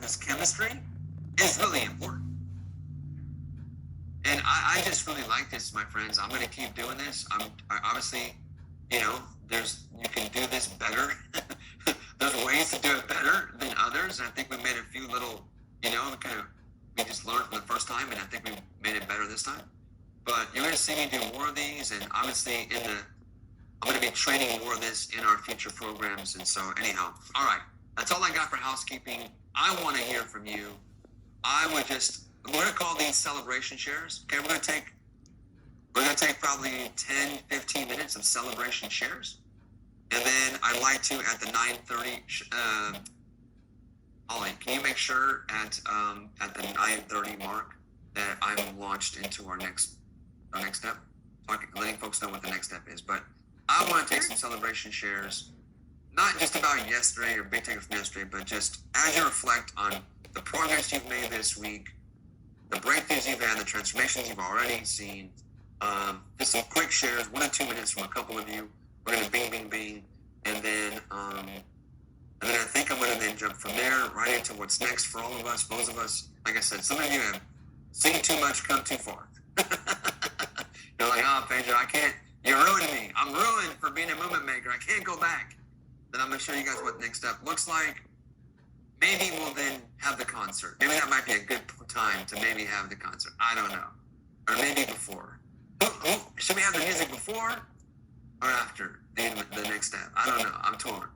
because chemistry is really important. And I just really like this, my friends. I'm going to keep doing this. Obviously, you know, you can do this better. There's ways to do it better than others. And I think we made a few little, you know, we just learned from the first time, and I think we made it better this time. But you're going to see me do more of these, and obviously I'm going to be training more of this in our future programs. And so anyhow, all right, that's all I got for housekeeping. I want to hear from you. We're going to call these celebration shares. Okay, we're going to take probably 10, 15 minutes of celebration shares. And then I'd like to, at the 9:30, Ollie, can you make sure at the 9:30 mark that I'm launched into our next step? Letting folks know what the next step is. But I want to take some celebration shares, not just about yesterday or big takeaways from yesterday, but just as you reflect on the progress you've made this week, the breakthroughs you've had, the transformations you've already seen. Just some quick shares, 1 or 2 minutes from a couple of you. We're going to bing, and then I think I'm going to then jump from there right into what's next for all of us, those of us. Like I said, some of you have seen too much, come too far. You're like, oh, Pedro, I can't. You're ruining me. I'm ruined for being a movement maker. I can't go back. Then I'm going to show you guys what next step looks like. Maybe we'll then have the concert. Maybe that might be a good time to maybe have the concert. I don't know. Or maybe before. Should we have the music before or after the next step? I don't know. I'm torn.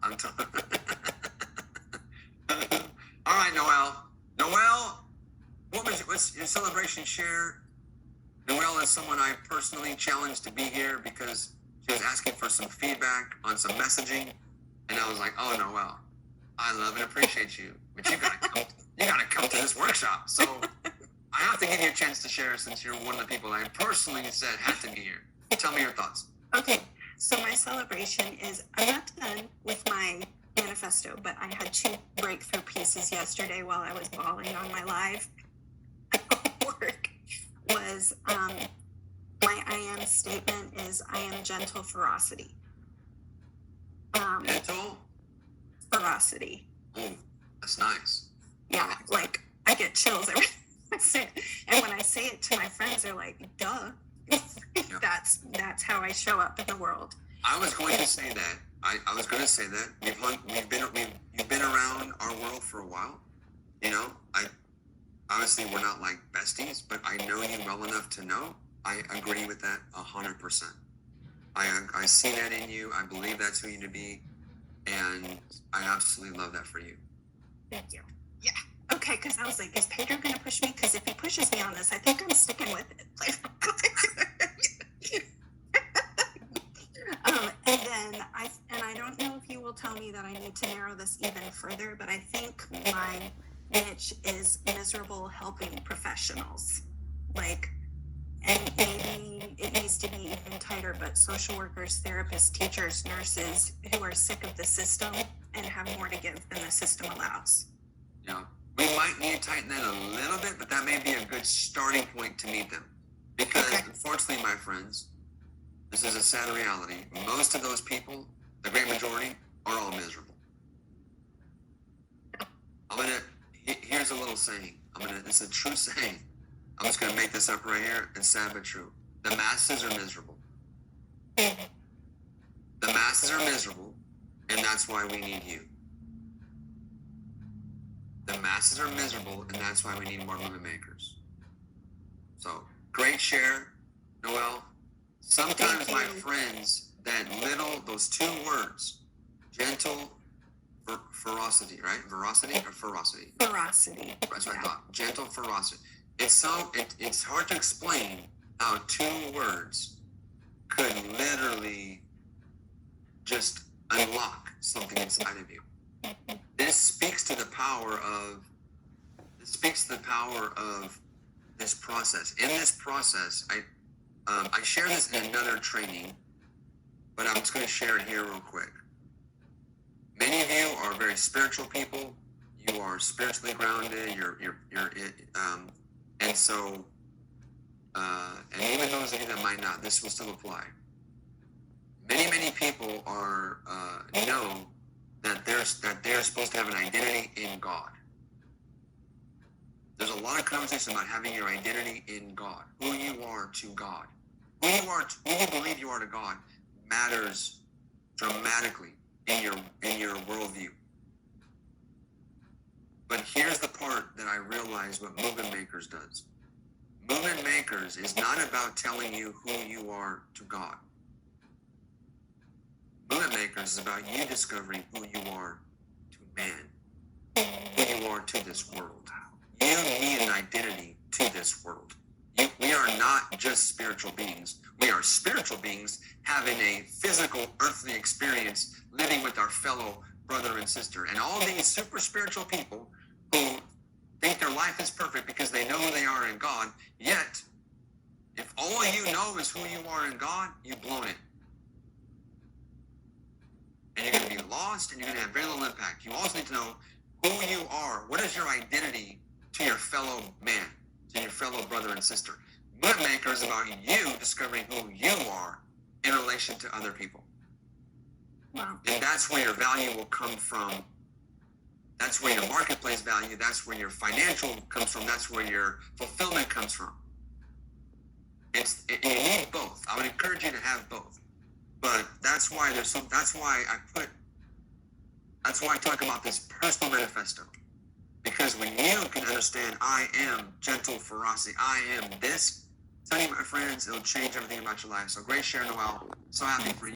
All right, Noelle. Noelle, what's your celebration share? Noelle is someone I personally challenged to be here because she was asking for some feedback on some messaging. And I was like, oh, Noelle, I love and appreciate you, but you gotta come to this workshop. So I have to give you a chance to share since you're one of the people I personally said had to be here. Tell me your thoughts. Okay, so my celebration is, I'm not done with my manifesto, but I had 2 breakthrough pieces yesterday while I was bawling on my live work. Was my I am statement is, I am gentle ferocity. Gentle? Ferocity. Oh, that's nice. Yeah, like I get chills every time I say it. And when I say it to my friends, they're like, duh. That's how I show up in the world. I was going to say that. I was going to say that. You've been around our world for a while. You know, obviously we're not like besties, but I know you well enough to know. I agree with that 100%. I see that in you. I believe that's who you need to be. And I absolutely love that for you. Thank you. Yeah. Okay, because I was like, is Pedro going to push me? Because if he pushes me on this, I think I'm sticking with it. And then I don't know if you will tell me that I need to narrow this even further, but I think my niche is miserable helping professionals. And maybe it needs to be even tighter, but social workers, therapists, teachers, nurses who are sick of the system and have more to give than the system allows. Yeah. We might need to tighten that a little bit, but that may be a good starting point to meet them. Because unfortunately, my friends, this is a sad reality. Most of those people, the great majority, are all miserable. Here's a little saying. It's a true saying. I'm just going to make this up right here. It's sad but true. The masses are miserable. The masses are miserable, and that's why we need you. The masses are miserable, and that's why we need more movement makers. So, great share, Noelle. Sometimes, my friends, those 2 words, gentle, ferocity, right? Veracity or ferocity? Ferocity. That's what I thought. Gentle ferocity. It's hard to explain how 2 words could literally just unlock something inside of you. This speaks to the power of this process. In this process, I share this in another training, but I'm just going to share it here real quick. Many of you are very spiritual people. You are spiritually grounded. And so, and even those of you that might not, this will still apply. Many people know that they're supposed to have an identity in God. lot of conversation about having your identity in God, who you are to God. Who you believe you are to God matters dramatically in your worldview. But here's the part that I realize what Movement Makers does. Movement Makers is not about telling you who you are to God. Movement Makers is about you discovering who you are to man, who you are to this world. You need an identity to this world. We are not just spiritual beings. We are spiritual beings having a physical, earthly experience, living with our fellow brother and sister. And all these super spiritual people who think their life is perfect because they know who they are in God, yet, if all you know is who you are in God, you've blown it. And you're going to be lost, and you're going to have very little impact. You also need to know who you are. What is your identity to your fellow man, to your fellow brother and sister? Movement Maker is about you discovering who you are in relation to other people. Wow. And that's where your value will come from. That's where your marketplace value, that's where your financial comes from, that's where your fulfillment comes from. You need both. I would encourage you to have both. But that's why I talk about this personal manifesto. Because when you can understand, I am gentle ferocity, I am this, tell you, my friends, it'll change everything about your life. So great share, Noel. So happy for you.